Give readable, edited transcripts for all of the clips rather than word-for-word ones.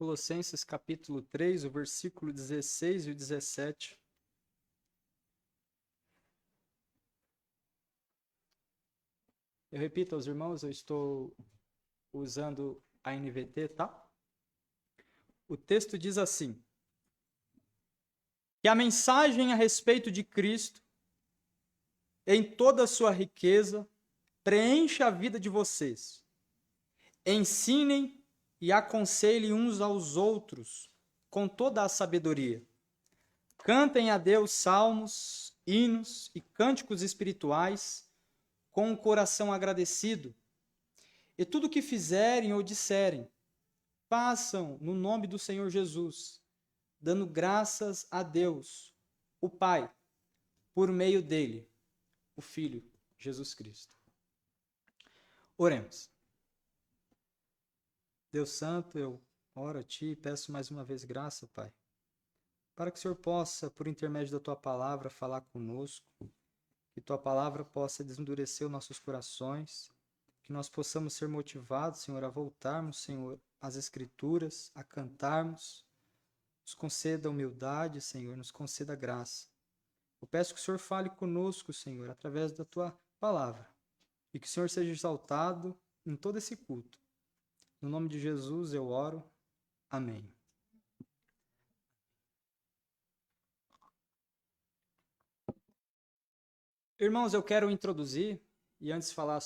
Colossenses capítulo 3, o versículo 16 e o 17. Eu repito aos irmãos, eu estou usando a NVT, tá? O texto diz assim: que a mensagem a respeito de Cristo, em toda a sua riqueza, preencha a vida de vocês. Ensinem e aconselhem uns aos outros com toda a sabedoria. Cantem a Deus salmos, hinos e cânticos espirituais com o coração agradecido. E tudo o que fizerem ou disserem, façam no nome do Senhor Jesus, dando graças a Deus, o Pai, por meio dele, o Filho, Jesus Cristo. Oremos. Deus Santo, eu oro a Ti e peço mais uma vez graça, Pai, para que o Senhor possa, por intermédio da Tua palavra, falar conosco, que Tua palavra possa desendurecer os nossos corações, que nós possamos ser motivados, Senhor, a voltarmos, Senhor, às Escrituras, a cantarmos. Nos conceda humildade, Senhor, nos conceda graça. Eu peço que o Senhor fale conosco, Senhor, através da Tua palavra, e que o Senhor seja exaltado em todo esse culto. No nome de Jesus eu oro. Amém. Irmãos, eu quero introduzir, e antes de falar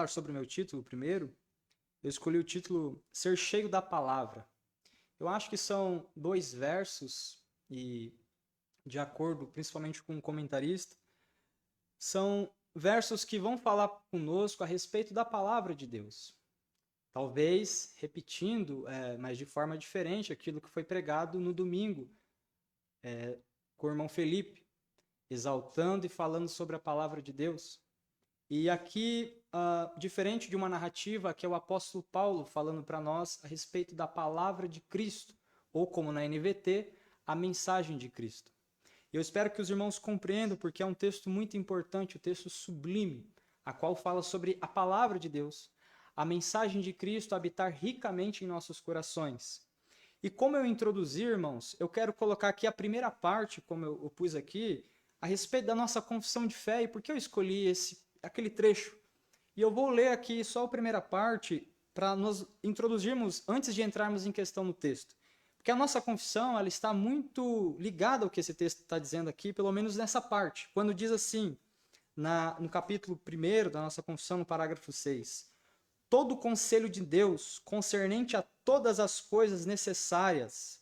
sobre o meu título primeiro, eu escolhi o título Ser Cheio da Palavra. Eu acho que são 2 versos, e de acordo principalmente com o comentarista, são versos que vão falar conosco a respeito da palavra de Deus. Talvez repetindo, mas de forma diferente, aquilo que foi pregado no domingo com o irmão Felipe, exaltando e falando sobre a palavra de Deus. E aqui, diferente de uma narrativa que é o apóstolo Paulo falando para nós a respeito da palavra de Cristo, ou como na NVT, a mensagem de Cristo. Eu espero que os irmãos compreendam, porque é um texto muito importante, um texto sublime, a qual fala sobre a palavra de Deus, a mensagem de Cristo habitar ricamente em nossos corações. E como eu introduzi, irmãos, eu quero colocar aqui a primeira parte, como eu pus aqui, a respeito da nossa confissão de fé e por que eu escolhi aquele trecho. E eu vou ler aqui só a primeira parte para nós introduzirmos, antes de entrarmos em questão no texto. Porque a nossa confissão ela está muito ligada ao que esse texto está dizendo aqui, pelo menos nessa parte. Quando diz assim, no capítulo 1 da nossa confissão, no parágrafo 6, todo o conselho de Deus concernente a todas as coisas necessárias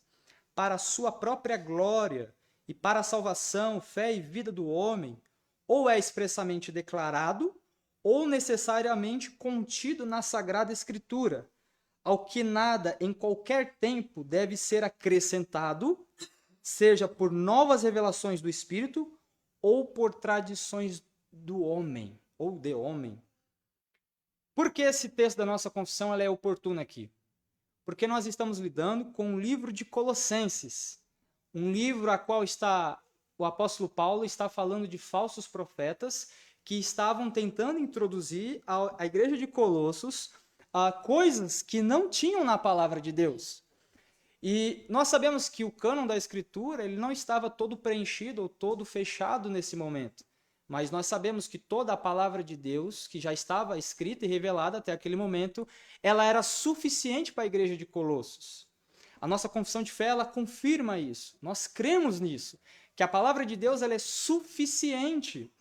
para a sua própria glória e para a salvação, fé e vida do homem, ou é expressamente declarado, ou necessariamente contido na Sagrada Escritura, ao que nada em qualquer tempo deve ser acrescentado, seja por novas revelações do Espírito, ou por tradições do homem, ou de homem. Por que esse texto da nossa confissão ela é oportuno aqui? Porque nós estamos lidando com o livro de Colossenses, um livro a qual o apóstolo Paulo está falando de falsos profetas que estavam tentando introduzir à igreja de Colossos coisas que não tinham na palavra de Deus. E nós sabemos que o cânon da Escritura ele não estava todo preenchido ou todo fechado nesse momento. Mas nós sabemos que toda a palavra de Deus, que já estava escrita e revelada até aquele momento, ela era suficiente para a igreja de Colossos. A nossa confissão de fé, ela confirma isso. Nós cremos nisso, que a palavra de Deus ela é suficiente.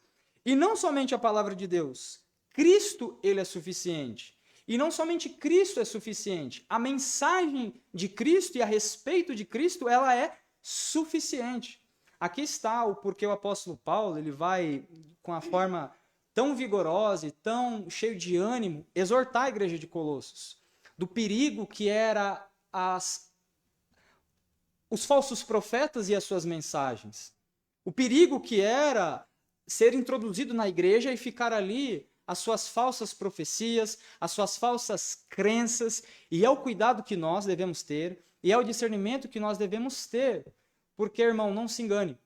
E não somente a palavra de Deus, Cristo ele é suficiente. E não somente Cristo é suficiente, a mensagem de Cristo e a respeito de Cristo, ela é suficiente. Aqui está o porquê o apóstolo Paulo ele vai, com a forma tão vigorosa e tão cheio de ânimo, exortar a igreja de Colossos do perigo que era os falsos profetas e as suas mensagens. O perigo que era ser introduzido na igreja e ficar ali as suas falsas profecias, as suas falsas crenças, e é o cuidado que nós devemos ter, e é o discernimento que nós devemos ter. Porque, irmão, não se engane,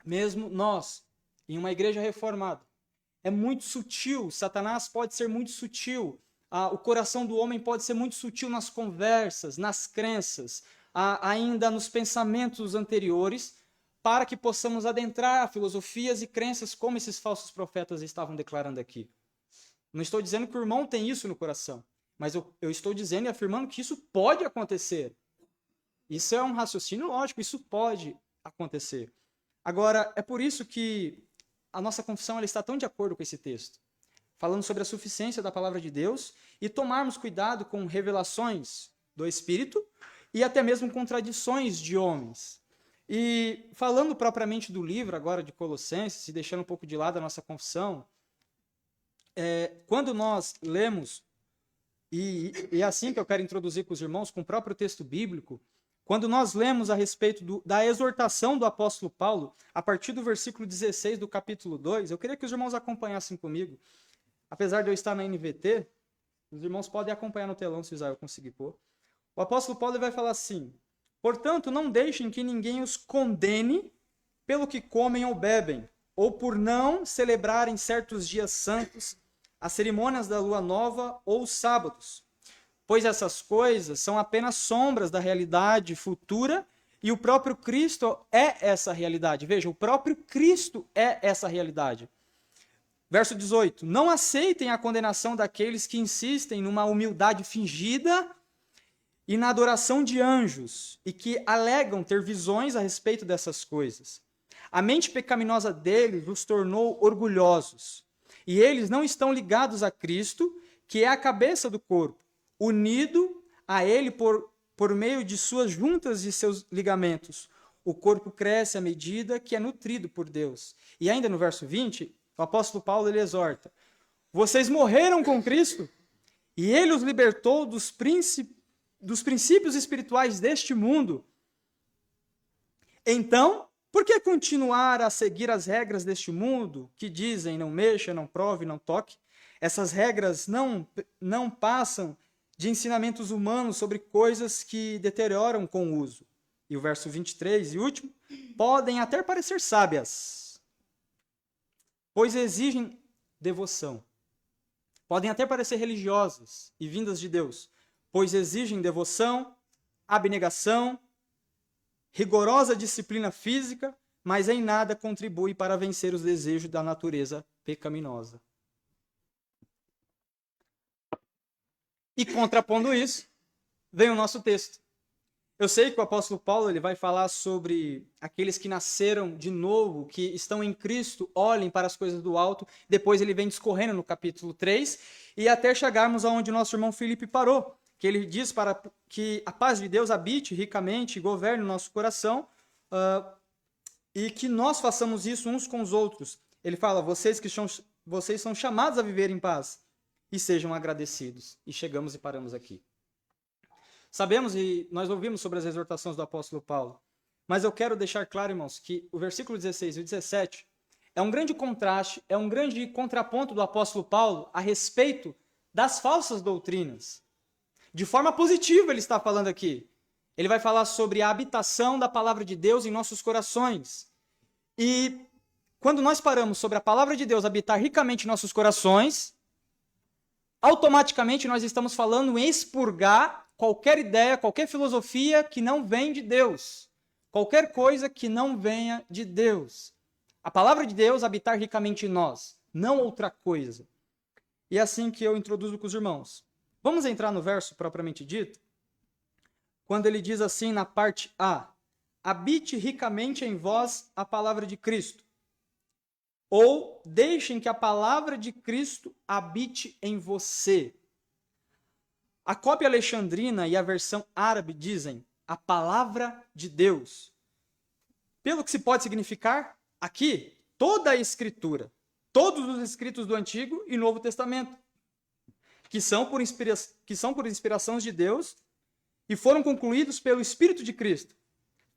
mesmo nós, em uma igreja reformada, é muito sutil, Satanás pode ser muito sutil o coração do homem pode ser muito sutil nas conversas, nas crenças, ainda nos pensamentos anteriores, para que possamos adentrar filosofias e crenças como esses falsos profetas estavam declarando aqui. Não estou dizendo que o irmão tem isso no coração, mas eu estou dizendo e afirmando que isso pode acontecer. Isso é um raciocínio lógico, isso pode acontecer. Agora, é por isso que a nossa confissão ela está tão de acordo com esse texto, falando sobre a suficiência da palavra de Deus e tomarmos cuidado com revelações do Espírito e até mesmo contradições de homens. E falando propriamente do livro agora de Colossenses, e deixando um pouco de lado a nossa confissão, quando nós lemos, e é assim que eu quero introduzir com os irmãos, com o próprio texto bíblico, quando nós lemos a respeito da exortação do apóstolo Paulo, a partir do versículo 16 do capítulo 2, eu queria que os irmãos acompanhassem comigo. Apesar de eu estar na NVT, os irmãos podem acompanhar no telão se Israel conseguir pôr. O apóstolo Paulo vai falar assim: portanto, não deixem que ninguém os condene pelo que comem ou bebem, ou por não celebrarem certos dias santos, as cerimônias da lua nova ou os sábados, pois essas coisas são apenas sombras da realidade futura e o próprio Cristo é essa realidade. Veja, o próprio Cristo é essa realidade. Verso 18: não aceitem a condenação daqueles que insistem numa humildade fingida e na adoração de anjos, e que alegam ter visões a respeito dessas coisas. A mente pecaminosa deles os tornou orgulhosos, e eles não estão ligados a Cristo, que é a cabeça do corpo, unido a ele por meio de suas juntas e seus ligamentos. O corpo cresce à medida que é nutrido por Deus. E ainda no verso 20, o apóstolo Paulo ele exorta: vocês morreram com Cristo, e ele os libertou dos princípios espirituais deste mundo. Então, por que continuar a seguir as regras deste mundo, que dizem não mexa, não prove, não toque? Essas regras não passam de ensinamentos humanos sobre coisas que deterioram com o uso. E o verso 23 e último: podem até parecer sábias, pois exigem devoção. Podem até parecer religiosas e vindas de Deus, pois exigem devoção, abnegação, rigorosa disciplina física, mas em nada contribui para vencer os desejos da natureza pecaminosa. E contrapondo isso, vem o nosso texto. Eu sei que o apóstolo Paulo ele vai falar sobre aqueles que nasceram de novo, que estão em Cristo, olhem para as coisas do alto. Depois ele vem discorrendo no capítulo 3, e até chegarmos aonde nosso irmão Felipe parou, que ele diz para que a paz de Deus habite ricamente e governe o nosso coração, e que nós façamos isso uns com os outros. Ele fala: vocês são chamados a viver em paz e sejam agradecidos. E chegamos e paramos aqui. Sabemos e nós ouvimos sobre as exortações do apóstolo Paulo, mas eu quero deixar claro, irmãos, que o versículo 16 e o 17 é um grande contraste, é um grande contraponto do apóstolo Paulo a respeito das falsas doutrinas. De forma positiva ele está falando aqui. Ele vai falar sobre a habitação da palavra de Deus em nossos corações. E quando nós paramos sobre a palavra de Deus habitar ricamente em nossos corações, automaticamente nós estamos falando em expurgar qualquer ideia, qualquer filosofia que não vem de Deus. Qualquer coisa que não venha de Deus. A palavra de Deus habitar ricamente em nós, não outra coisa. E é assim que eu introduzo com os irmãos. Vamos entrar no verso propriamente dito? Quando ele diz assim na parte A: habite ricamente em vós a palavra de Cristo. Ou deixem que a palavra de Cristo habite em você. A cópia alexandrina e a versão árabe dizem a palavra de Deus. Pelo que se pode significar, aqui, toda a Escritura, todos os escritos do Antigo e Novo Testamento, que são por inspiração de Deus e foram concluídos pelo Espírito de Cristo.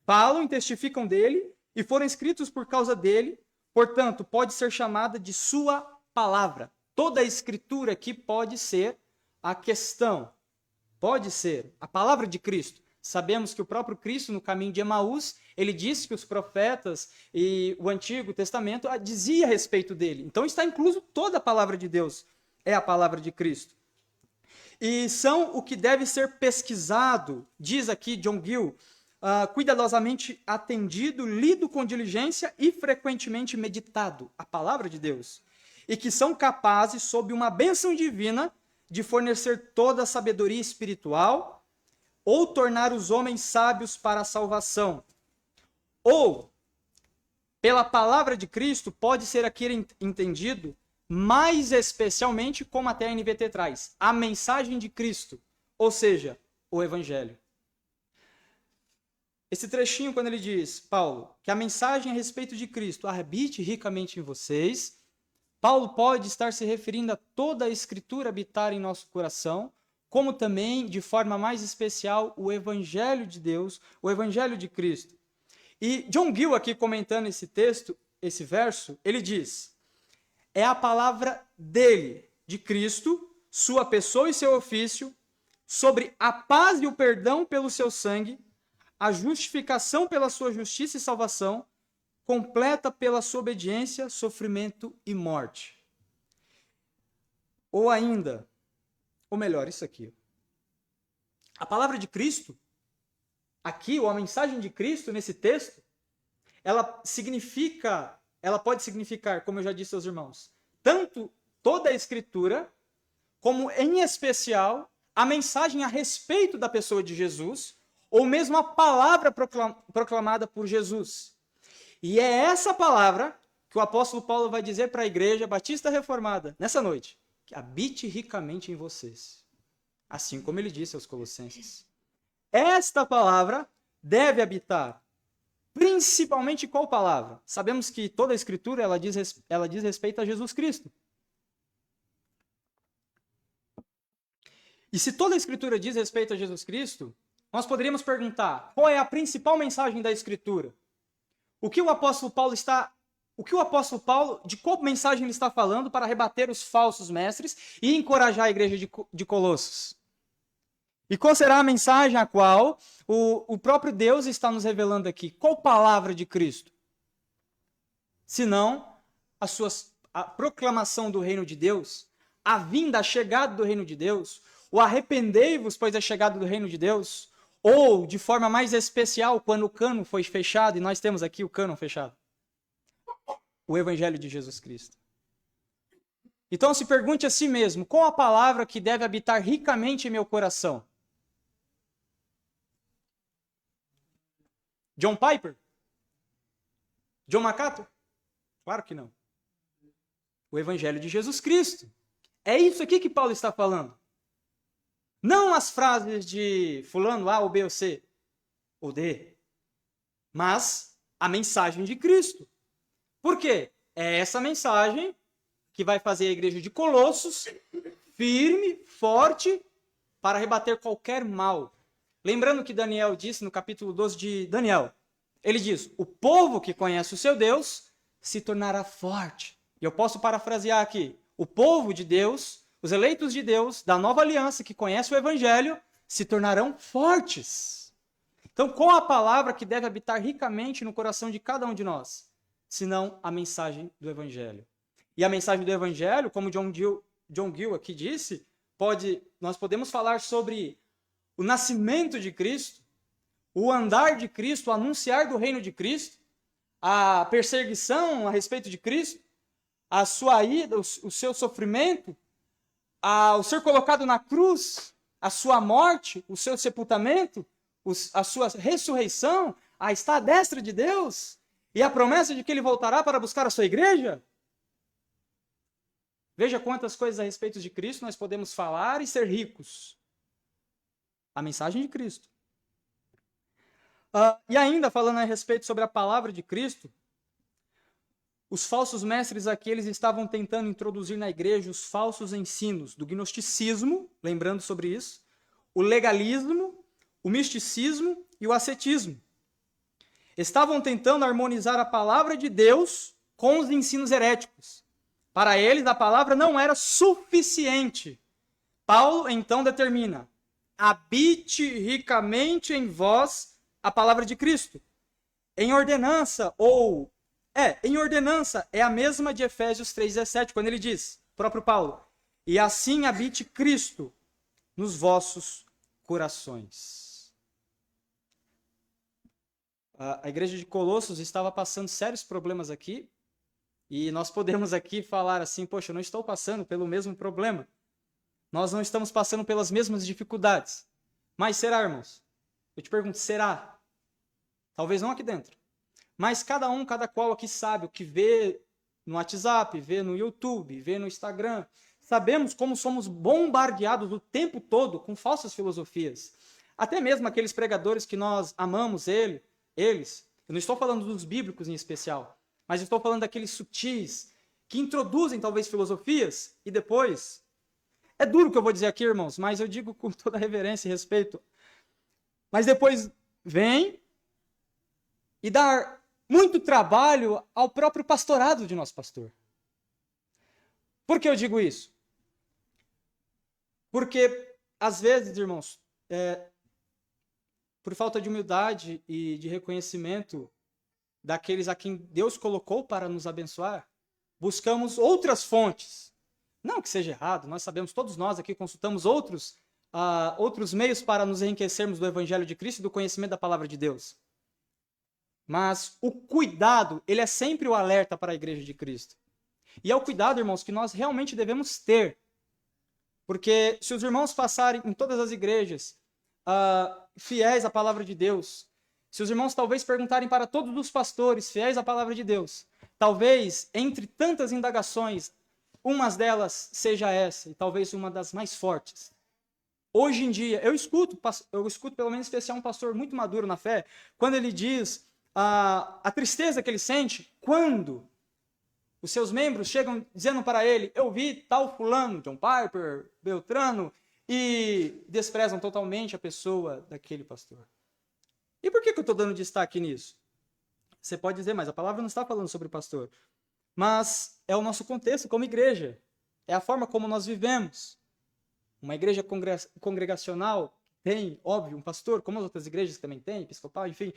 Falam e testificam dele e foram escritos por causa dele, portanto, pode ser chamada de sua palavra. Toda a Escritura aqui pode ser a questão. Pode ser a palavra de Cristo. Sabemos que o próprio Cristo, no caminho de Emaús, ele disse que os profetas e o Antigo Testamento dizia a respeito dele. Então está incluso toda a palavra de Deus, é a palavra de Cristo. e são o que deve ser pesquisado, diz aqui John Gill, cuidadosamente atendido, lido com diligência e frequentemente meditado, a palavra de Deus, e que são capazes, sob uma bênção divina, de fornecer toda a sabedoria espiritual ou tornar os homens sábios para a salvação. Ou, pela palavra de Cristo, pode ser aqui entendido mais especialmente, como até a NVT traz, a mensagem de Cristo, ou seja, o Evangelho. Esse trechinho, quando ele diz, Paulo, que a mensagem a respeito de Cristo habite ricamente em vocês, Paulo pode estar se referindo a toda a Escritura habitar em nosso coração, como também, de forma mais especial, o Evangelho de Deus, o Evangelho de Cristo. E John Gill, aqui comentando esse texto, esse verso, ele diz, é a palavra dele, de Cristo, sua pessoa e seu ofício, sobre a paz e o perdão pelo seu sangue, a justificação pela sua justiça e salvação, completa pela sua obediência, sofrimento e morte. Ou ainda, ou melhor, isso aqui. A palavra de Cristo, aqui, ou a mensagem de Cristo nesse texto, ela pode significar, como eu já disse aos irmãos, tanto toda a Escritura, como em especial a mensagem a respeito da pessoa de Jesus, ou mesmo a palavra proclamada por Jesus. E é essa palavra que o apóstolo Paulo vai dizer para a igreja batista reformada nessa noite, que habite ricamente em vocês, assim como ele disse aos Colossenses. Esta palavra deve habitar, principalmente qual palavra? Sabemos que toda a Escritura ela diz respeito a Jesus Cristo. E se toda a Escritura diz respeito a Jesus Cristo, nós poderíamos perguntar, qual é a principal mensagem da Escritura? De qual mensagem ele está falando para rebater os falsos mestres e encorajar a igreja de Colossos? E qual será a mensagem a qual o próprio Deus está nos revelando aqui? Qual palavra de Cristo? Senão a proclamação do reino de Deus, a vinda, a chegada do reino de Deus, o arrependei-vos, pois é chegado do reino de Deus, ou, de forma mais especial, quando o cânon foi fechado, e nós temos aqui o cânon fechado, o Evangelho de Jesus Cristo. Então se pergunte a si mesmo, qual a palavra que deve habitar ricamente em meu coração? John Piper? John MacArthur? Claro que não. O Evangelho de Jesus Cristo. É isso aqui que Paulo está falando. Não as frases de fulano A, ou B, ou C, ou D, mas a mensagem de Cristo. Por quê? É essa mensagem que vai fazer a igreja de Colossos firme, forte, para rebater qualquer mal. Lembrando que Daniel disse no capítulo 12 de Daniel, ele diz, o povo que conhece o seu Deus se tornará forte. E eu posso parafrasear aqui, o povo de Deus, os eleitos de Deus, da nova aliança, que conhece o Evangelho, se tornarão fortes. Então, qual a palavra que deve habitar ricamente no coração de cada um de nós? Senão a mensagem do Evangelho. E a mensagem do Evangelho, como John Gill aqui disse, nós podemos falar sobre o nascimento de Cristo, o andar de Cristo, o anunciar do reino de Cristo, a perseguição a respeito de Cristo, a sua ida, o seu sofrimento, ao ser colocado na cruz, a sua morte, o seu sepultamento, a sua ressurreição, a estar à destra de Deus, e a promessa de que ele voltará para buscar a sua igreja. Veja quantas coisas a respeito de Cristo nós podemos falar e ser ricos. A mensagem de Cristo. E ainda falando a respeito sobre a palavra de Cristo, os falsos mestres aqui, eles estavam tentando introduzir na igreja os falsos ensinos do gnosticismo, lembrando sobre isso, o legalismo, o misticismo e o ascetismo. Estavam tentando harmonizar a palavra de Deus com os ensinos heréticos. Para eles, a palavra não era suficiente. Paulo, então, determina, habite ricamente em vós a palavra de Cristo. Em ordenança é a mesma de Efésios 3,17, quando ele diz, próprio Paulo, e assim habite Cristo nos vossos corações. A igreja de Colossos estava passando sérios problemas aqui, e nós podemos aqui falar assim, poxa, eu não estou passando pelo mesmo problema. Nós não estamos passando pelas mesmas dificuldades. Mas será, irmãos? Eu te pergunto, será? Talvez não aqui dentro. Mas cada qual aqui sabe o que vê no WhatsApp, vê no YouTube, vê no Instagram. Sabemos como somos bombardeados o tempo todo com falsas filosofias. Até mesmo aqueles pregadores que nós amamos eles. Eu não estou falando dos bíblicos em especial, mas estou falando daqueles sutis que introduzem talvez filosofias e depois... É duro o que eu vou dizer aqui, irmãos, mas eu digo com toda reverência e respeito. Mas depois vem e dá muito trabalho ao próprio pastorado de nosso pastor. Por que eu digo isso? Porque, às vezes, irmãos, por falta de humildade e de reconhecimento daqueles a quem Deus colocou para nos abençoar, buscamos outras fontes. Não que seja errado, nós sabemos, todos nós aqui consultamos outros meios para nos enriquecermos do Evangelho de Cristo e do conhecimento da Palavra de Deus. Mas o cuidado, ele é sempre o alerta para a Igreja de Cristo. E é o cuidado, irmãos, que nós realmente devemos ter. Porque se os irmãos passarem em todas as igrejas fiéis à Palavra de Deus, se os irmãos talvez perguntarem para todos os pastores fiéis à Palavra de Deus, talvez, entre tantas indagações, uma delas seja essa, e talvez uma das mais fortes. Hoje em dia, eu escuto pelo menos especial um pastor muito maduro na fé, quando ele diz a tristeza que ele sente quando os seus membros chegam dizendo para ele, eu vi tal fulano, John Piper, Beltrano, e desprezam totalmente a pessoa daquele pastor. E por que eu estou dando destaque nisso? Você pode dizer, mas a palavra não está falando sobre o pastor. Mas é o nosso contexto como igreja. É a forma como nós vivemos. Uma igreja congregacional tem, óbvio, um pastor, como as outras igrejas também têm, episcopal, enfim.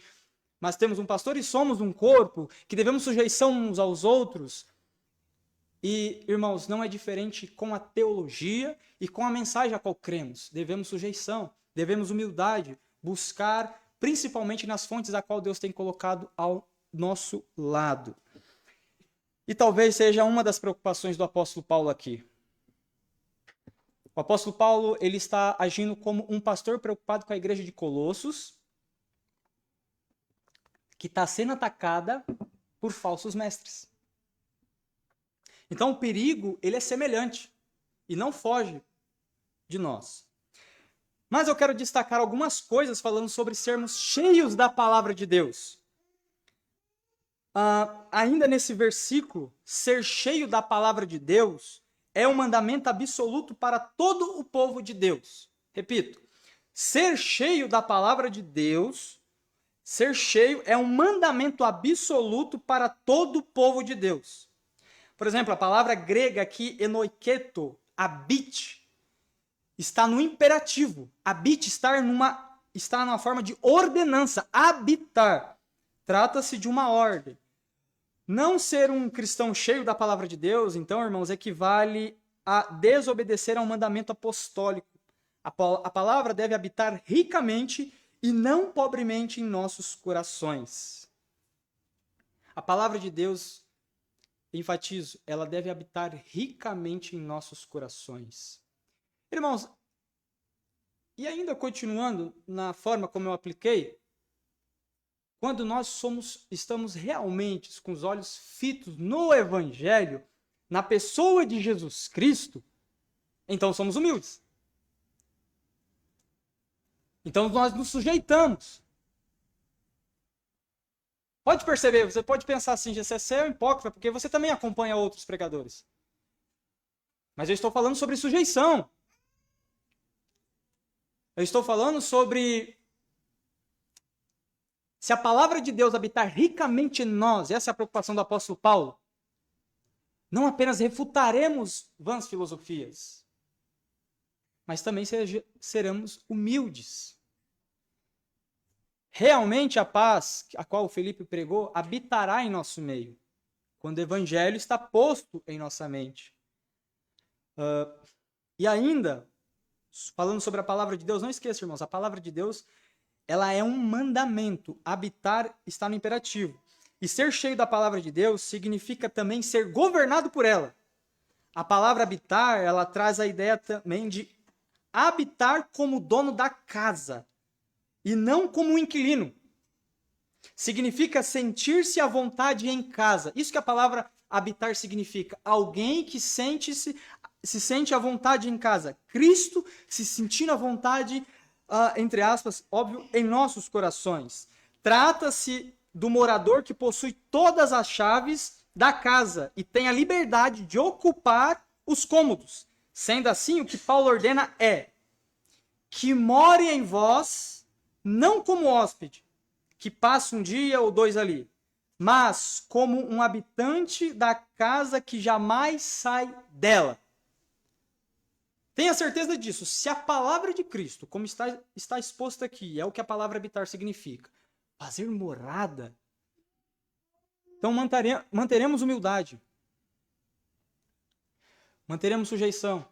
Mas temos um pastor e somos um corpo que devemos sujeição uns aos outros. E, irmãos, não é diferente com a teologia e com a mensagem a qual cremos. Devemos sujeição, devemos humildade, buscar principalmente nas fontes a qual Deus tem colocado ao nosso lado. E talvez seja uma das preocupações do apóstolo Paulo aqui. O apóstolo Paulo, ele está agindo como um pastor preocupado com a igreja de Colossos, que está sendo atacada por falsos mestres. Então o perigo, ele é semelhante e não foge de nós. Mas eu quero destacar algumas coisas falando sobre sermos cheios da palavra de Deus. Ainda nesse versículo, ser cheio da palavra de Deus é um mandamento absoluto para todo o povo de Deus. Repito, ser cheio da palavra de Deus, ser cheio é um mandamento absoluto para todo o povo de Deus. Por exemplo, a palavra grega aqui, enoiketo, habite, está no imperativo. Habite está numa forma de ordenança, habitar. Trata-se de uma ordem. Não ser um cristão cheio da palavra de Deus, então, irmãos, equivale a desobedecer ao mandamento apostólico. A palavra deve habitar ricamente e não pobremente em nossos corações. A palavra de Deus, enfatizo, ela deve habitar ricamente em nossos corações. Irmãos, e ainda continuando na forma como eu apliquei, quando nós estamos realmente com os olhos fitos no Evangelho, na pessoa de Jesus Cristo, então somos humildes. Então nós nos sujeitamos. Pode perceber, você pode pensar assim, você é um hipócrita, porque você também acompanha outros pregadores. Mas eu estou falando sobre sujeição. Eu estou falando sobre... Se a palavra de Deus habitar ricamente em nós, essa é a preocupação do apóstolo Paulo, não apenas refutaremos vãs filosofias, mas também seremos humildes. Realmente a paz, a qual o Felipe pregou, habitará em nosso meio, quando o evangelho está posto em nossa mente. E ainda, falando sobre a palavra de Deus, não esqueça, irmãos, a palavra de Deus, ela é um mandamento. Habitar está no imperativo. E ser cheio da palavra de Deus significa também ser governado por ela. A palavra habitar, ela traz a ideia também de habitar como dono da casa e não como um inquilino. Significa sentir-se à vontade em casa. Isso que a palavra habitar significa. Alguém que se sente à vontade em casa. Cristo se sentindo à vontade, entre aspas, óbvio, em nossos corações. Trata-se do morador que possui todas as chaves da casa e tem a liberdade de ocupar os cômodos. Sendo assim, o que Paulo ordena é que more em vós, não como hóspede, que passa um dia ou dois ali, mas como um habitante da casa que jamais sai dela. Tenha certeza disso. Se a palavra de Cristo, como está exposta aqui, é o que a palavra habitar significa, fazer morada, então manteremos humildade, manteremos sujeição.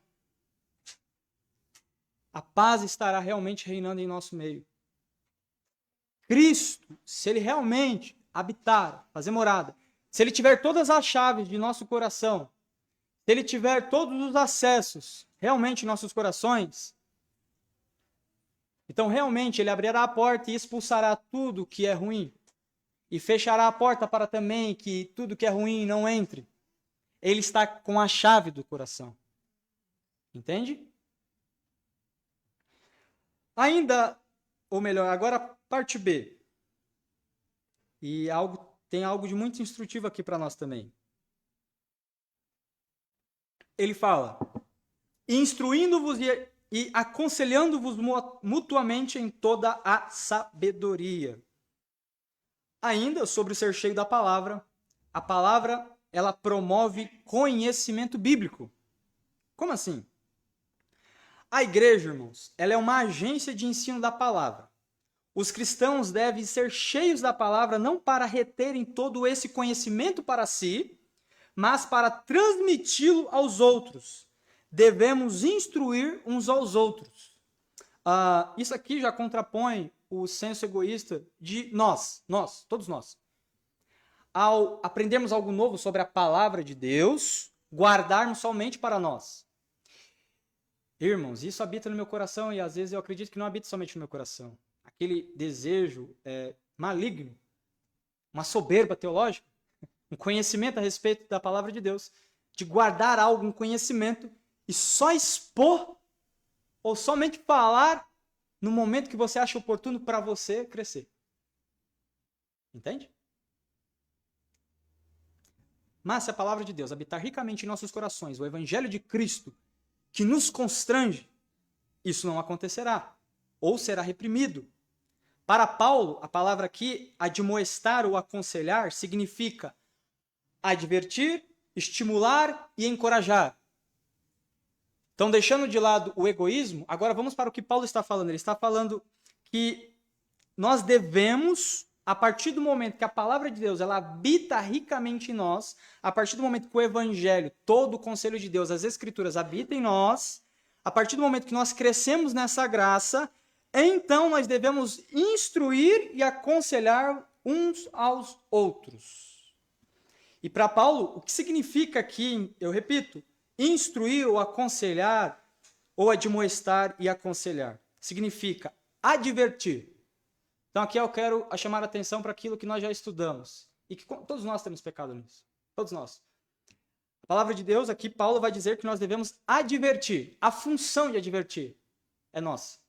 A paz estará realmente reinando em nosso meio. Cristo, se ele realmente habitar, fazer morada, se ele tiver todas as chaves de nosso coração, se ele tiver todos os acessos realmente em nossos corações, então realmente ele abrirá a porta e expulsará tudo que é ruim. E fechará a porta para também que tudo que é ruim não entre. Ele está com a chave do coração. Entende? Ainda, ou melhor, agora parte B. E tem algo de muito instrutivo aqui para nós também. Ele fala, instruindo-vos e aconselhando-vos mutuamente em toda a sabedoria. Ainda sobre ser cheio da palavra, a palavra ela promove conhecimento bíblico. Como assim? A igreja, irmãos, ela é uma agência de ensino da palavra. Os cristãos devem ser cheios da palavra não para reterem todo esse conhecimento para si, mas para transmiti-lo aos outros. Devemos instruir uns aos outros. Isso aqui já contrapõe o senso egoísta de todos nós. Ao aprendermos algo novo sobre a palavra de Deus, guardarmos somente para nós. Irmãos, isso habita no meu coração e às vezes eu acredito que não habita somente no meu coração. Aquele desejo maligno, uma soberba teológica, um conhecimento a respeito da palavra de Deus, de guardar algo, um conhecimento e só expor ou somente falar no momento que você acha oportuno para você crescer. Entende? Mas se a palavra de Deus habitar ricamente em nossos corações, o evangelho de Cristo, que nos constrange, isso não acontecerá, ou será reprimido. Para Paulo, a palavra aqui, admoestar ou aconselhar, significa advertir, estimular e encorajar. Então, deixando de lado o egoísmo, agora vamos para o que Paulo está falando. Ele está falando que nós devemos, a partir do momento que a palavra de Deus ela habita ricamente em nós, a partir do momento que o evangelho, todo o conselho de Deus, as escrituras habitam em nós, a partir do momento que nós crescemos nessa graça, então nós devemos instruir e aconselhar uns aos outros. E para Paulo, o que significa aqui, eu repito, instruir ou aconselhar, ou admoestar e aconselhar? Significa advertir. Então aqui eu quero chamar a atenção para aquilo que nós já estudamos. E que todos nós temos pecado nisso. Todos nós. A palavra de Deus, aqui Paulo vai dizer que nós devemos advertir. A função de advertir é nossa.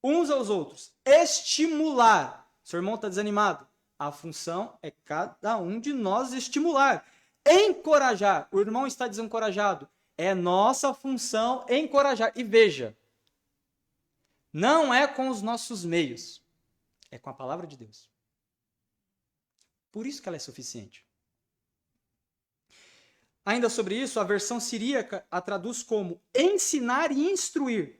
Uns aos outros. Estimular. Seu irmão está desanimado. A função é cada um de nós estimular. Encorajar. O irmão está desencorajado. É nossa função encorajar. E veja, não é com os nossos meios, é com a palavra de Deus. Por isso que ela é suficiente. Ainda sobre isso, a versão siríaca a traduz como ensinar e instruir.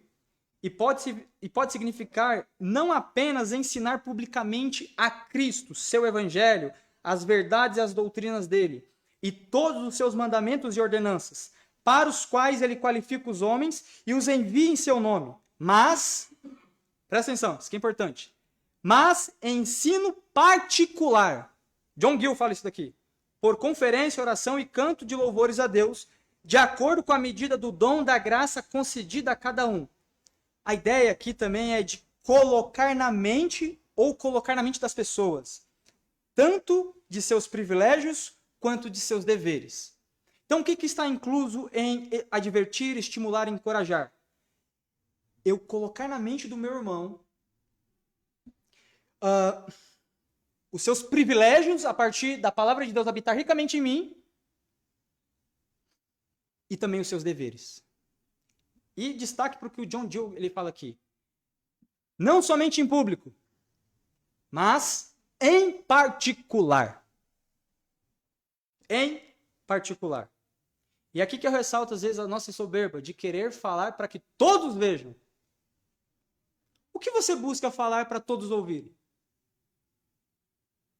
E pode significar não apenas ensinar publicamente a Cristo, seu evangelho, as verdades e as doutrinas dele, e todos os seus mandamentos e ordenanças, para os quais ele qualifica os homens e os envia em seu nome, Mas, presta atenção, isso aqui é importante. Mas ensino particular. John Gill fala isso daqui. Por conferência, oração e canto de louvores a Deus, de acordo com a medida do dom da graça concedida a cada um. A ideia aqui também é de colocar na mente ou colocar na mente das pessoas, tanto de seus privilégios quanto de seus deveres. Então, o que está incluso em advertir, estimular e encorajar? Eu colocar na mente do meu irmão os seus privilégios a partir da palavra de Deus habitar ricamente em mim e também os seus deveres. E destaque para o que o John Gill ele fala aqui. Não somente em público, mas em particular. Em particular. E aqui que eu ressalto às vezes a nossa soberba de querer falar para que todos vejam. O que você busca falar para todos ouvirem?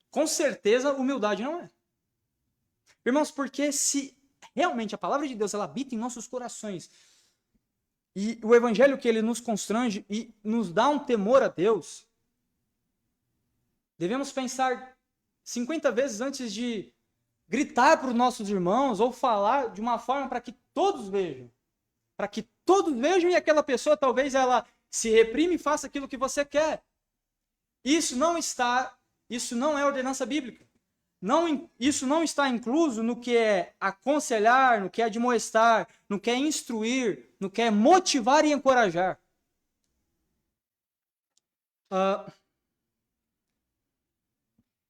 Com certeza, humildade não é. Irmãos, porque se realmente a palavra de Deus ela habita em nossos corações e o evangelho que ele nos constrange e nos dá um temor a Deus, devemos pensar 50 vezes antes de gritar para os nossos irmãos ou falar de uma forma para que todos vejam. Para que todos vejam e aquela pessoa talvez ela se reprime e faça aquilo que você quer. Isso não é ordenança bíblica. Isso não está incluso no que é aconselhar, no que é admoestar, no que é instruir, no que é motivar e encorajar.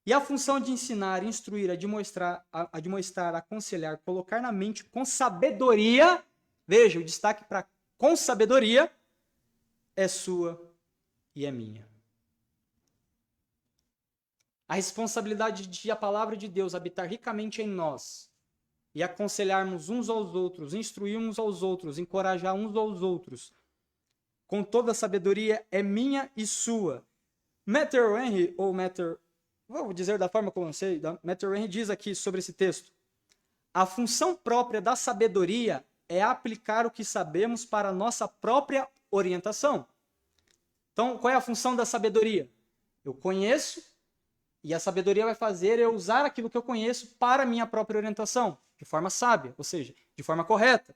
E a função de ensinar, instruir, admoestar, aconselhar, colocar na mente com sabedoria, veja, o destaque para com sabedoria, é sua e é minha. A responsabilidade de a palavra de Deus habitar ricamente em nós e aconselharmos uns aos outros, instruir uns aos outros, encorajar uns aos outros, com toda a sabedoria, é minha e sua. Vou dizer da forma como eu sei, Matthew Henry diz aqui sobre esse texto: a função própria da sabedoria é aplicar o que sabemos para a nossa própria orientação. Então, qual é a função da sabedoria? Eu conheço, e a sabedoria vai fazer eu usar aquilo que eu conheço para a minha própria orientação, de forma sábia, ou seja, de forma correta.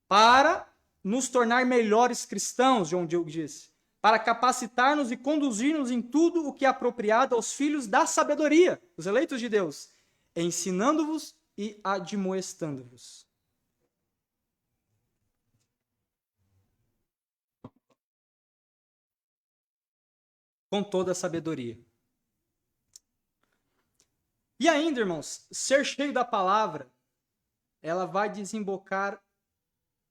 Para nos tornar melhores cristãos, John Gill disse. Para capacitar-nos e conduzir-nos em tudo o que é apropriado aos filhos da sabedoria, os eleitos de Deus, ensinando-vos e admoestando-vos. Com toda a sabedoria. E ainda, irmãos, ser cheio da palavra, ela vai desembocar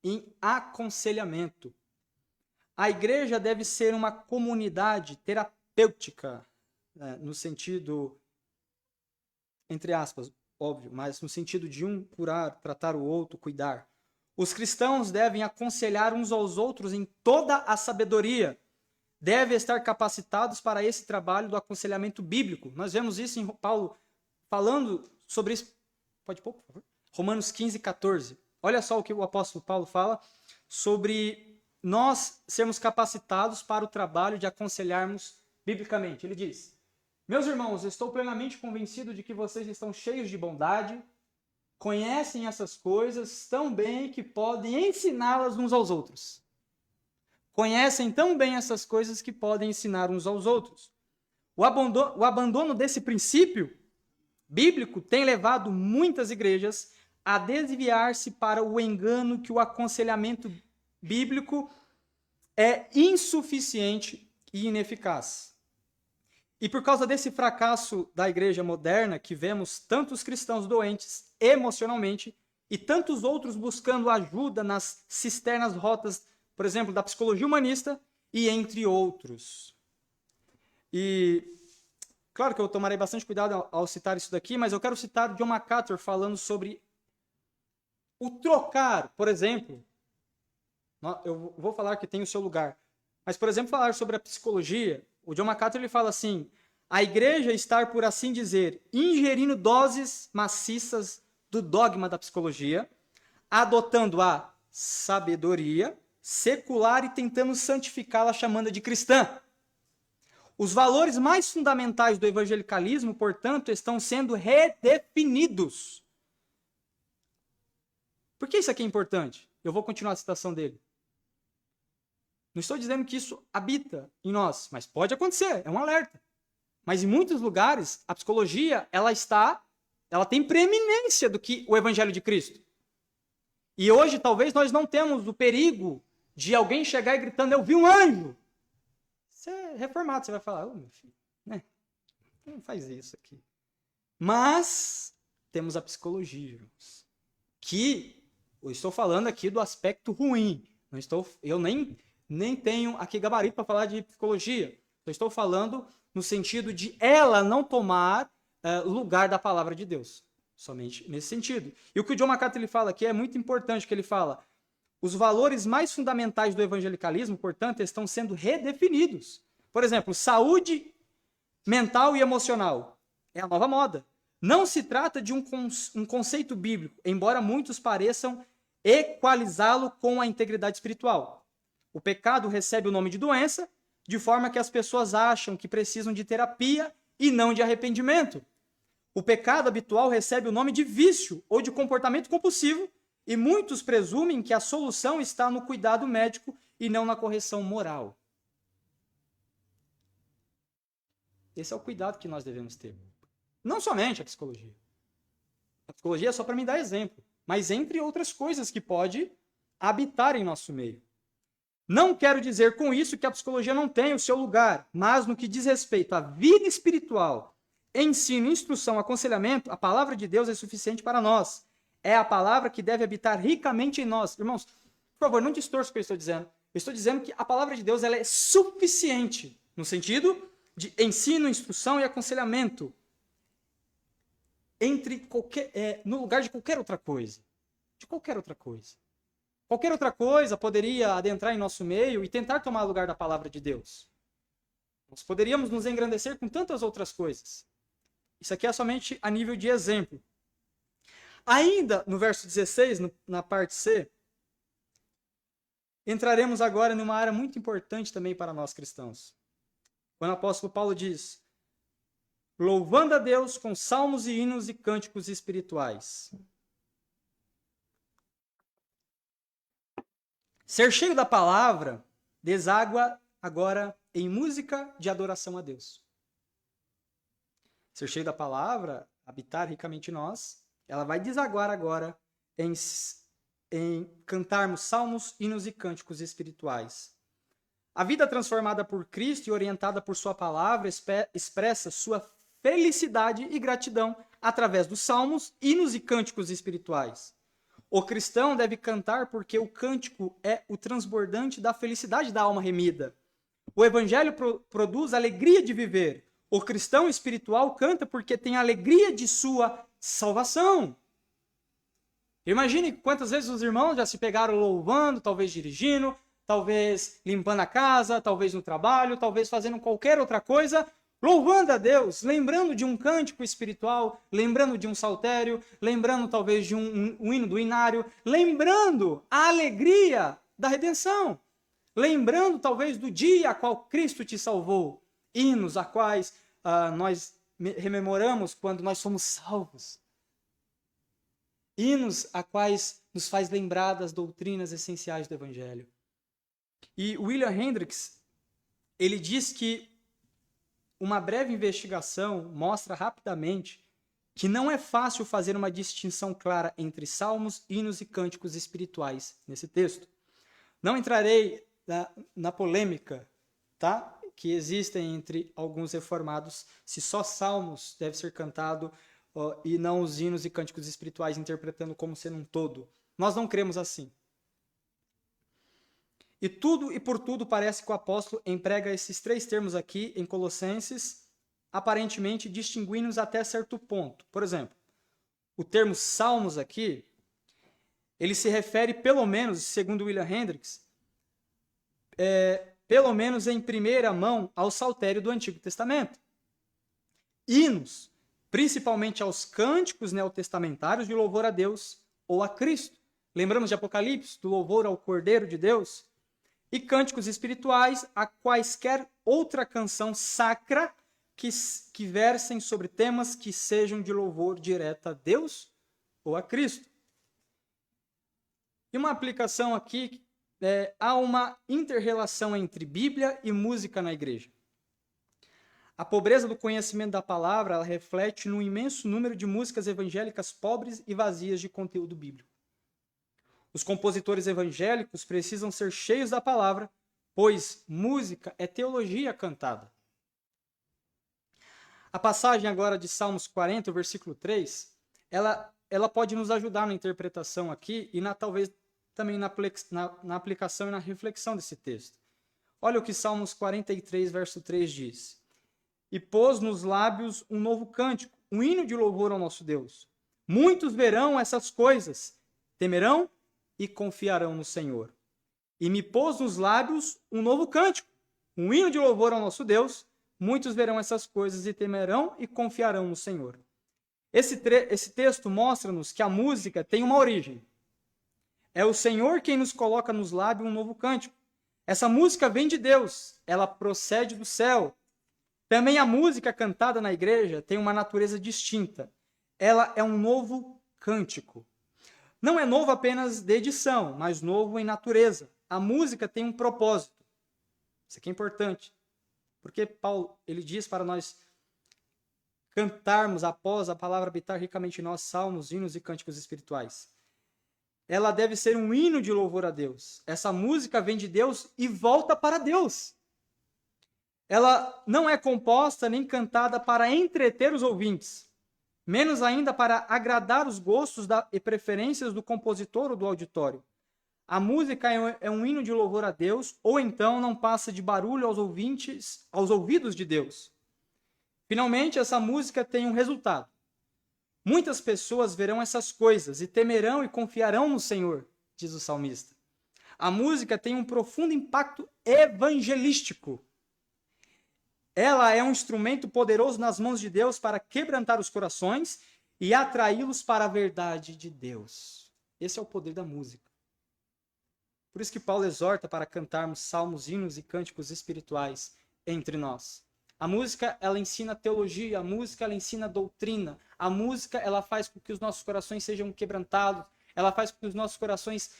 em aconselhamento. A igreja deve ser uma comunidade terapêutica, né, no sentido, entre aspas, óbvio, mas no sentido de um curar, tratar o outro, cuidar. Os cristãos devem aconselhar uns aos outros em toda a sabedoria. Devem estar capacitados para esse trabalho do aconselhamento bíblico. Nós vemos isso em Paulo falando sobre isso. Pode pôr, por favor? Romanos 15, 14. Olha só o que o apóstolo Paulo fala sobre nós sermos capacitados para o trabalho de aconselharmos biblicamente. Ele diz: meus irmãos, estou plenamente convencido de que vocês estão cheios de bondade, conhecem essas coisas tão bem que podem ensiná-las uns aos outros. Conhecem tão bem essas coisas que podem ensinar uns aos outros. O abandono desse princípio bíblico tem levado muitas igrejas a desviar-se para o engano que o aconselhamento bíblico é insuficiente e ineficaz. E por causa desse fracasso da igreja moderna, que vemos tantos cristãos doentes emocionalmente e tantos outros buscando ajuda nas cisternas rotas, por exemplo, da psicologia humanista e entre outros. E claro que eu tomarei bastante cuidado ao citar isso daqui, mas eu quero citar John MacArthur falando sobre o trocar, por exemplo. Eu vou falar que tem o seu lugar, mas, por exemplo, falar sobre a psicologia, o John MacArthur ele fala assim: a igreja está, por assim dizer, ingerindo doses maciças do dogma da psicologia, adotando a sabedoria, secular e tentando santificá-la, chamando-a de cristã. Os valores mais fundamentais do evangelicalismo, portanto, estão sendo redefinidos. Por que isso aqui é importante? Eu vou continuar a citação dele. Não estou dizendo que isso habita em nós, mas pode acontecer, é um alerta. Mas em muitos lugares, a psicologia, ela tem preeminência do que o evangelho de Cristo. E hoje, talvez, nós não temos o perigo de alguém chegar e gritando, eu vi um anjo. Você é reformado, você vai falar, meu filho, né? Não faz isso aqui. Mas temos a psicologia, irmãos, que eu estou falando aqui do aspecto ruim. Eu nem tenho aqui gabarito para falar de psicologia. Eu estou falando no sentido de ela não tomar lugar da palavra de Deus. Somente nesse sentido. E o que o John MacArthur ele fala aqui é muito importante, que ele fala, os valores mais fundamentais do evangelicalismo, portanto, estão sendo redefinidos. Por exemplo, saúde mental e emocional. É a nova moda. Não se trata de um conceito bíblico, embora muitos pareçam equalizá-lo com a integridade espiritual. O pecado recebe o nome de doença, de forma que as pessoas acham que precisam de terapia e não de arrependimento. O pecado habitual recebe o nome de vício ou de comportamento compulsivo, e muitos presumem que a solução está no cuidado médico e não na correção moral. Esse é o cuidado que nós devemos ter. Não somente a psicologia. A psicologia é só para me dar exemplo, mas entre outras coisas que pode habitar em nosso meio. Não quero dizer com isso que a psicologia não tem o seu lugar, mas no que diz respeito à vida espiritual, ensino, instrução, aconselhamento, a palavra de Deus é suficiente para nós. É a palavra que deve habitar ricamente em nós. Irmãos, por favor, não distorça o que eu estou dizendo. Eu estou dizendo que a palavra de Deus ela é suficiente no sentido de ensino, instrução e aconselhamento no lugar de qualquer outra coisa. De qualquer outra coisa. Qualquer outra coisa poderia adentrar em nosso meio e tentar tomar o lugar da palavra de Deus. Nós poderíamos nos engrandecer com tantas outras coisas. Isso aqui é somente a nível de exemplo. Ainda no verso 16, na parte C, entraremos agora numa área muito importante também para nós cristãos. Quando o apóstolo Paulo diz, louvando a Deus com salmos e hinos e cânticos espirituais. Ser cheio da palavra deságua agora em música de adoração a Deus. Ser cheio da palavra, habitar ricamente em nós, ela vai desaguar agora em cantarmos salmos, hinos e cânticos espirituais. A vida transformada por Cristo e orientada por sua palavra expressa sua felicidade e gratidão através dos salmos, hinos e cânticos espirituais. O cristão deve cantar porque o cântico é o transbordante da felicidade da alma remida. O evangelho produz alegria de viver. O cristão espiritual canta porque tem alegria de sua salvação. Imagine quantas vezes os irmãos já se pegaram louvando, talvez dirigindo, talvez limpando a casa, talvez no trabalho, talvez fazendo qualquer outra coisa, louvando a Deus, lembrando de um cântico espiritual, lembrando de um saltério, lembrando talvez de um hino do inário, lembrando a alegria da redenção, lembrando talvez do dia a qual Cristo te salvou, hinos a quais nós rememoramos quando nós somos salvos, hinos a quais nos faz lembrar das doutrinas essenciais do Evangelho. E William Hendricks, ele diz que uma breve investigação mostra rapidamente que não é fácil fazer uma distinção clara entre salmos, hinos e cânticos espirituais nesse texto. Não entrarei na polêmica, tá? Que existem entre alguns reformados se só salmos deve ser cantado e não os hinos e cânticos espirituais interpretando como sendo um todo. Nós não cremos assim. E tudo e por tudo parece que o apóstolo emprega esses três termos aqui em Colossenses, aparentemente distinguindo-os até certo ponto. Por exemplo, o termo salmos aqui, ele se refere pelo menos, segundo William Hendricks, pelo menos em primeira mão ao saltério do Antigo Testamento. Hinos, principalmente aos cânticos neotestamentários de louvor a Deus ou a Cristo. Lembramos de Apocalipse, do louvor ao Cordeiro de Deus? e cânticos espirituais a quaisquer outra canção sacra que versem sobre temas que sejam de louvor direto a Deus ou a Cristo. E uma aplicação aqui, há uma inter-relação entre Bíblia e música na igreja. A pobreza do conhecimento da palavra, ela reflete no imenso número de músicas evangélicas pobres e vazias de conteúdo bíblico. Os compositores evangélicos precisam ser cheios da palavra, pois música é teologia cantada. A passagem agora de Salmos 40, versículo 3, ela pode nos ajudar na interpretação aqui e talvez também na aplicação e na reflexão desse texto. Olha o que Salmos 43, verso 3 diz. E pôs nos lábios um novo cântico, um hino de louvor ao nosso Deus. Muitos verão essas coisas, temerão e confiarão no Senhor. E me pôs nos lábios um novo cântico, um hino de louvor ao nosso Deus. Muitos verão essas coisas e temerão e confiarão no Senhor. Esse texto mostra-nos que a música tem uma origem. É o Senhor quem nos coloca nos lábios um novo cântico. Essa música vem de Deus, ela procede do céu. Também a música cantada na igreja tem uma natureza distinta. Ela é um novo cântico. Não é novo apenas de edição, mas novo em natureza. A música tem um propósito. Isso aqui é importante. Porque Paulo, ele diz para nós cantarmos após a palavra habitar ricamente em nós, salmos, hinos e cânticos espirituais. Ela deve ser um hino de louvor a Deus. Essa música vem de Deus e volta para Deus. Ela não é composta nem cantada para entreter os ouvintes, menos ainda para agradar os gostos e preferências do compositor ou do auditório. A música é um hino de louvor a Deus, ou então não passa de barulho aos ouvidos de Deus. Finalmente, essa música tem um resultado. Muitas pessoas verão essas coisas e temerão e confiarão no Senhor, diz o salmista. A música tem um profundo impacto evangelístico. Ela é um instrumento poderoso nas mãos de Deus para quebrantar os corações e atraí-los para a verdade de Deus. Esse é o poder da música. Por isso que Paulo exorta para cantarmos salmos, hinos e cânticos espirituais entre nós. A música, ela ensina teologia, a música, ela ensina doutrina. A música, ela faz com que os nossos corações sejam quebrantados, ela faz com que os nossos corações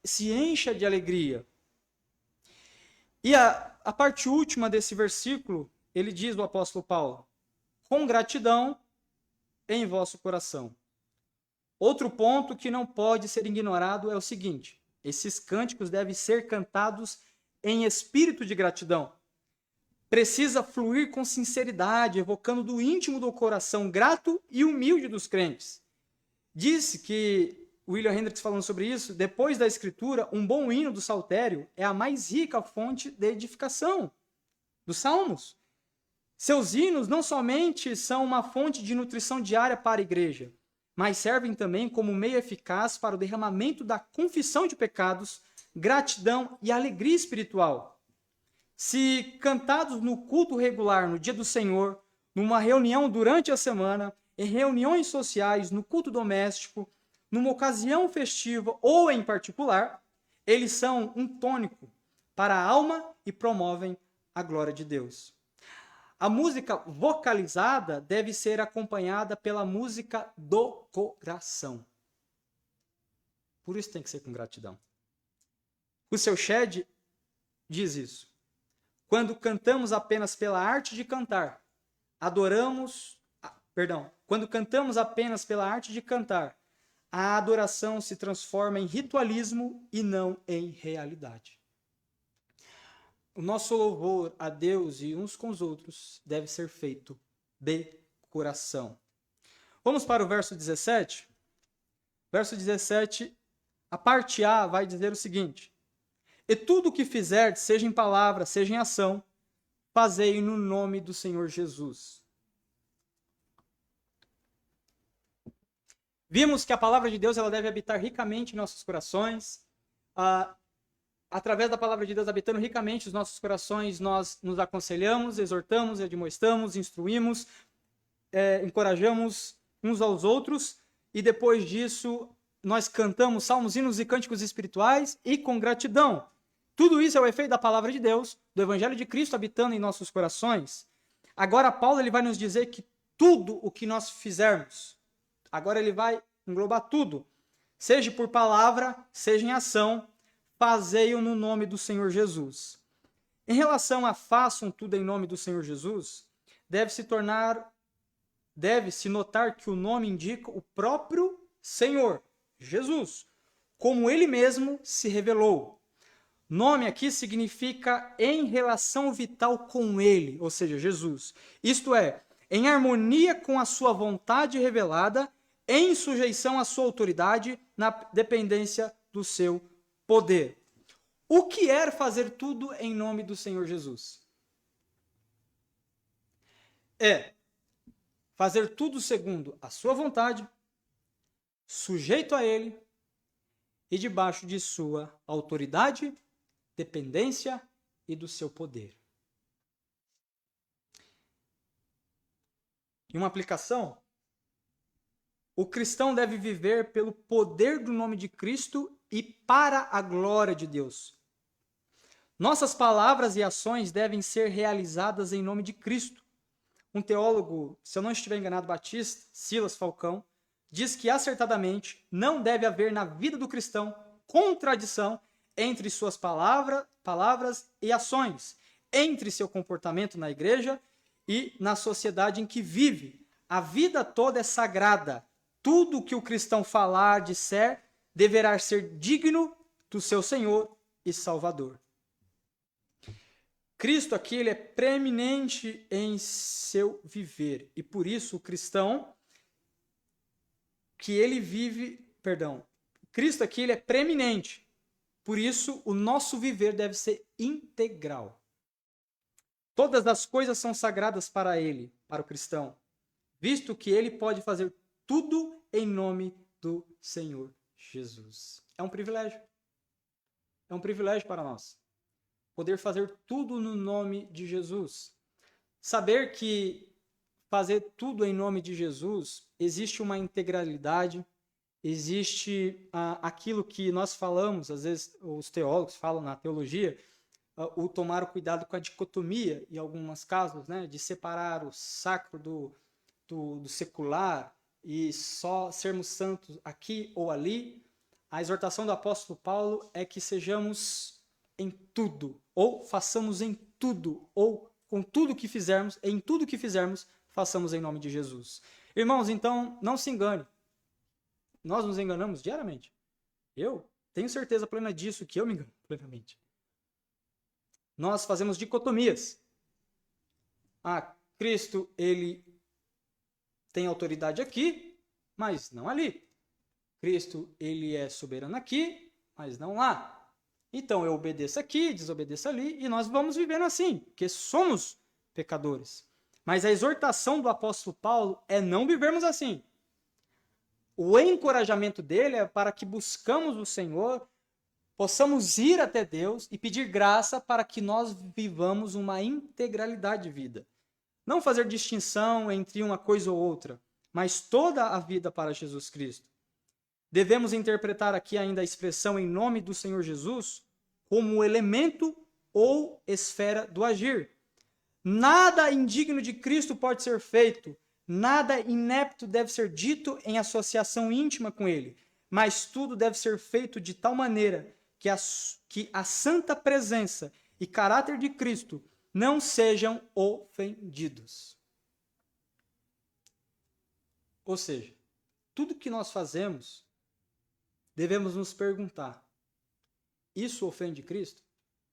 se encham de alegria. E a parte última desse versículo, ele diz, o apóstolo Paulo, com gratidão em vosso coração. Outro ponto que não pode ser ignorado é o seguinte: esses cânticos devem ser cantados em espírito de gratidão. Precisa fluir com sinceridade, evocando do íntimo do coração grato e humilde dos crentes. Disse que, William Hendricks falando sobre isso, depois da escritura, um bom hino do saltério é a mais rica fonte de edificação dos salmos. Seus hinos não somente são uma fonte de nutrição diária para a igreja, mas servem também como meio eficaz para o derramamento da confissão de pecados, gratidão e alegria espiritual. Se cantados no culto regular, no dia do Senhor, numa reunião durante a semana, em reuniões sociais, no culto doméstico, numa ocasião festiva ou em particular, eles são um tônico para a alma e promovem a glória de Deus. A música vocalizada deve ser acompanhada pela música do coração. Por isso tem que ser com gratidão. O seu Shedd diz isso. Quando cantamos apenas pela arte de cantar, quando cantamos apenas pela arte de cantar, a adoração se transforma em ritualismo e não em realidade. O nosso louvor a Deus e uns com os outros deve ser feito de coração. Vamos para o verso 17? Verso 17, a parte A vai dizer o seguinte: e tudo o que fizerdes, seja em palavra, seja em ação, fazei no nome do Senhor Jesus. Vimos que a palavra de Deus ela deve habitar ricamente em nossos corações. Através da palavra de Deus habitando ricamente os nossos corações, nós nos aconselhamos, exortamos, admoestamos, instruímos, encorajamos uns aos outros, e depois disso nós cantamos salmos, hinos e cânticos espirituais e com gratidão. Tudo isso é o efeito da palavra de Deus, do Evangelho de Cristo habitando em nossos corações. Agora, Paulo ele vai nos dizer que tudo o que nós fizermos, agora ele vai englobar tudo, seja por palavra, seja em ação, fazei-o no nome do Senhor Jesus. Em relação a façam tudo em nome do Senhor Jesus, deve-se notar que o nome indica o próprio Senhor, Jesus, como ele mesmo se revelou. Nome aqui significa em relação vital com ele, ou seja, Jesus. Isto é, em harmonia com a sua vontade revelada, em sujeição à sua autoridade, na dependência do seu poder. O que é fazer tudo em nome do Senhor Jesus? É fazer tudo segundo a sua vontade, sujeito a ele e debaixo de sua autoridade, dependência e do seu poder. Em uma aplicação, o cristão deve viver pelo poder do nome de Cristo e para a glória de Deus. Nossas palavras e ações devem ser realizadas em nome de Cristo. Um teólogo, se eu não estiver enganado, batista, Silas Falcão, diz que acertadamente não deve haver na vida do cristão contradição entre suas palavras e ações, entre seu comportamento na igreja e na sociedade em que vive. A vida toda é sagrada. Tudo que o cristão falar, disser, deverá ser digno do seu Senhor e Salvador. Cristo aqui ele é preeminente em seu viver e por isso o cristão que ele vive, Cristo aqui ele é preeminente. Por isso o nosso viver deve ser integral. Todas as coisas são sagradas para ele, para o cristão, visto que ele pode fazer tudo em nome do Senhor Jesus. É um privilégio. É um privilégio para nós. Poder fazer tudo no nome de Jesus. Saber que fazer tudo em nome de Jesus, existe uma integralidade, existe aquilo que nós falamos, às vezes os teólogos falam na teologia, o tomar o cuidado com a dicotomia, em alguns casos, né, de separar o sacro do secular e só sermos santos aqui ou ali. A exortação do apóstolo Paulo é que sejamos em tudo, ou façamos em tudo, ou com tudo que fizermos, em tudo que fizermos, façamos em nome de Jesus. Irmãos, então, não se engane. Nós nos enganamos diariamente. Eu tenho certeza plena disso, que eu me engano plenamente. Nós fazemos dicotomias. Cristo, ele tem autoridade aqui, mas não ali. Cristo, ele é soberano aqui, mas não lá. Então eu obedeço aqui, desobedeço ali, e nós vamos vivendo assim, porque somos pecadores. Mas a exortação do apóstolo Paulo é não vivermos assim. O encorajamento dele é para que buscamos o Senhor, possamos ir até Deus e pedir graça para que nós vivamos uma integralidade de vida. Não fazer distinção entre uma coisa ou outra, mas toda a vida para Jesus Cristo. Devemos interpretar aqui ainda a expressão em nome do Senhor Jesus como elemento ou esfera do agir. Nada indigno de Cristo pode ser feito, nada inepto deve ser dito em associação íntima com Ele, mas tudo deve ser feito de tal maneira que a santa presença e caráter de Cristo não sejam ofendidos. Ou seja, tudo que nós fazemos, devemos nos perguntar, isso ofende Cristo?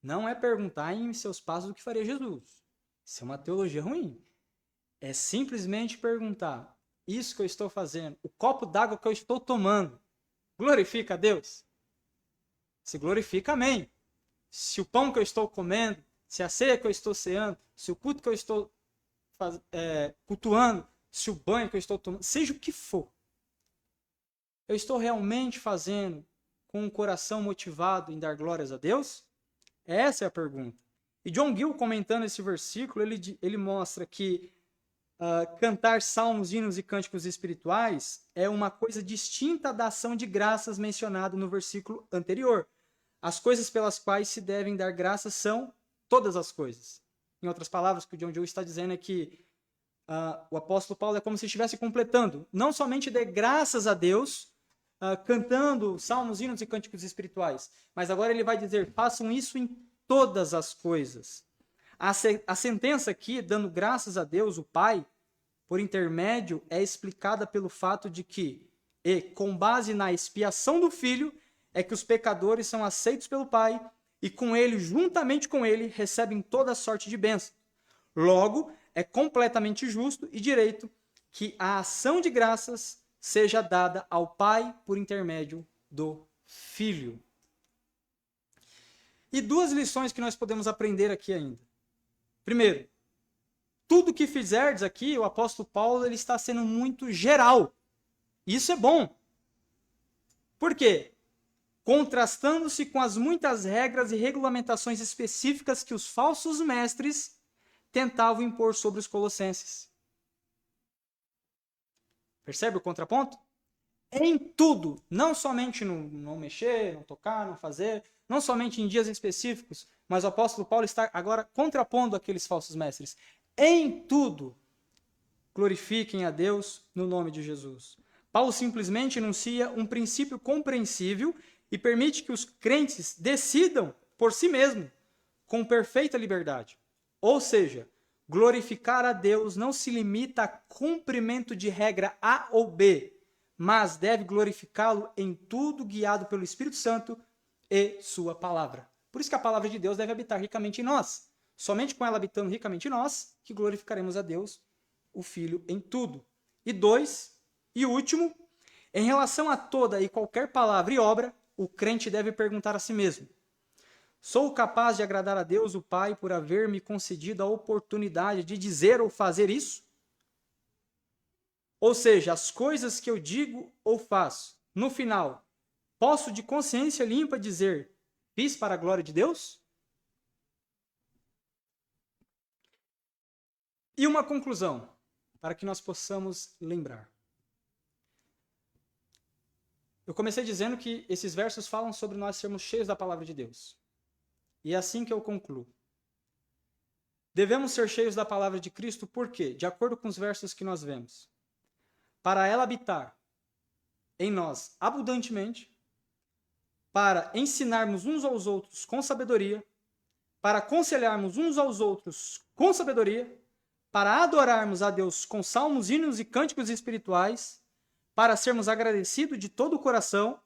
Não é perguntar em seus passos o que faria Jesus. Isso é uma teologia ruim. É simplesmente perguntar, isso que eu estou fazendo, o copo d'água que eu estou tomando, glorifica a Deus? Se glorifica, amém. Se o pão que eu estou comendo, se a ceia que eu estou ceando, se o culto que eu estou cultuando, se o banho que eu estou tomando, seja o que for, eu estou realmente fazendo com um coração motivado em dar glórias a Deus? Essa é a pergunta. E John Gill, comentando esse versículo, ele mostra que cantar salmos, hinos e cânticos espirituais é uma coisa distinta da ação de graças mencionada no versículo anterior. as coisas pelas quais se devem dar graças são todas as coisas. Em outras palavras, o que o John Joe está dizendo é que o apóstolo Paulo é como se estivesse completando. Não somente dê graças a Deus, cantando salmos, hinos e cânticos espirituais, mas agora ele vai dizer, façam isso em todas as coisas. A sentença aqui, dando graças a Deus, o Pai, por intermédio, é explicada pelo fato de que, com base na expiação do Filho, é que os pecadores são aceitos pelo Pai e com ele, juntamente com ele, recebem toda sorte de bênção. Logo, é completamente justo e direito que a ação de graças seja dada ao Pai por intermédio do Filho. E duas lições que nós podemos aprender aqui ainda. Primeiro, tudo que fizerdes aqui, o apóstolo Paulo ele está sendo muito geral. Isso é bom. Por quê? Contrastando-se com as muitas regras e regulamentações específicas que os falsos mestres tentavam impor sobre os colossenses. Percebe o contraponto? Em tudo, não somente no não mexer, não tocar, não fazer, não somente em dias específicos, mas o apóstolo Paulo está agora contrapondo aqueles falsos mestres. Em tudo, glorifiquem a Deus no nome de Jesus. Paulo simplesmente enuncia um princípio compreensível e permite que os crentes decidam por si mesmos, com perfeita liberdade. Ou seja, glorificar a Deus não se limita a cumprimento de regra A ou B, mas deve glorificá-lo em tudo guiado pelo Espírito Santo e sua palavra. Por isso que a palavra de Deus deve habitar ricamente em nós. Somente com ela habitando ricamente em nós, que glorificaremos a Deus, o Filho, em tudo. E dois, e último, em relação a toda e qualquer palavra e obra, o crente deve perguntar a si mesmo: sou capaz de agradar a Deus, o Pai, por haver me concedido a oportunidade de dizer ou fazer isso? Ou seja, as coisas que eu digo ou faço, no final, posso de consciência limpa dizer, fiz para a glória de Deus? E uma conclusão, para que nós possamos lembrar. Eu comecei dizendo que esses versos falam sobre nós sermos cheios da palavra de Deus. E é assim que eu concluo. Devemos ser cheios da palavra de Cristo, por quê? De acordo com os versos que nós vemos. Para ela habitar em nós abundantemente, para ensinarmos uns aos outros com sabedoria, para aconselharmos uns aos outros com sabedoria, para adorarmos a Deus com salmos, hinos e cânticos espirituais, para sermos agradecidos de todo o coração,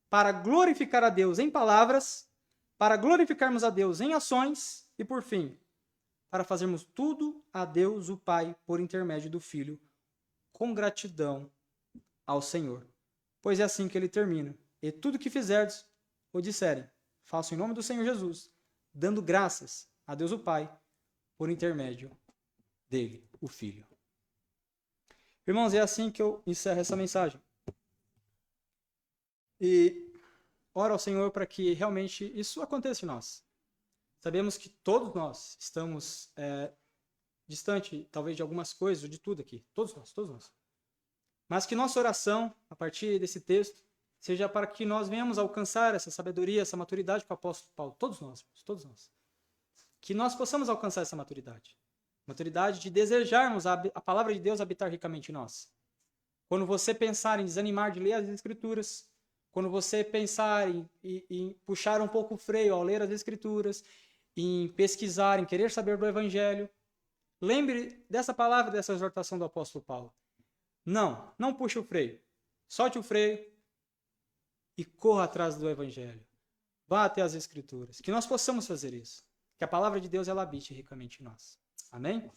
para glorificar a Deus em palavras, para glorificarmos a Deus em ações e, por fim, para fazermos tudo a Deus, o Pai, por intermédio do Filho, com gratidão ao Senhor. Pois é assim que ele termina. E tudo que fizerdes ou disserem, façam em nome do Senhor Jesus, dando graças a Deus o Pai, por intermédio dele, o Filho. Irmãos, é assim que eu encerro essa mensagem. E oro ao Senhor para que realmente isso aconteça em nós. Sabemos que todos nós estamos distante, talvez, de algumas coisas, ou de tudo aqui. Todos nós. Mas que nossa oração, a partir desse texto, seja para que nós venhamos alcançar essa sabedoria, essa maturidade com o apóstolo Paulo. Todos nós. Que nós possamos alcançar essa maturidade. Maturidade de desejarmos a palavra de Deus habitar ricamente em nós. Quando você pensar em desanimar de ler as Escrituras, quando você pensar em puxar um pouco o freio ao ler as Escrituras, em pesquisar, em querer saber do Evangelho, lembre dessa palavra, dessa exortação do apóstolo Paulo. Não puxe o freio. Solte o freio e corra atrás do Evangelho. Vá até as Escrituras. Que nós possamos fazer isso. Que a palavra de Deus ela habite ricamente em nós. Amém?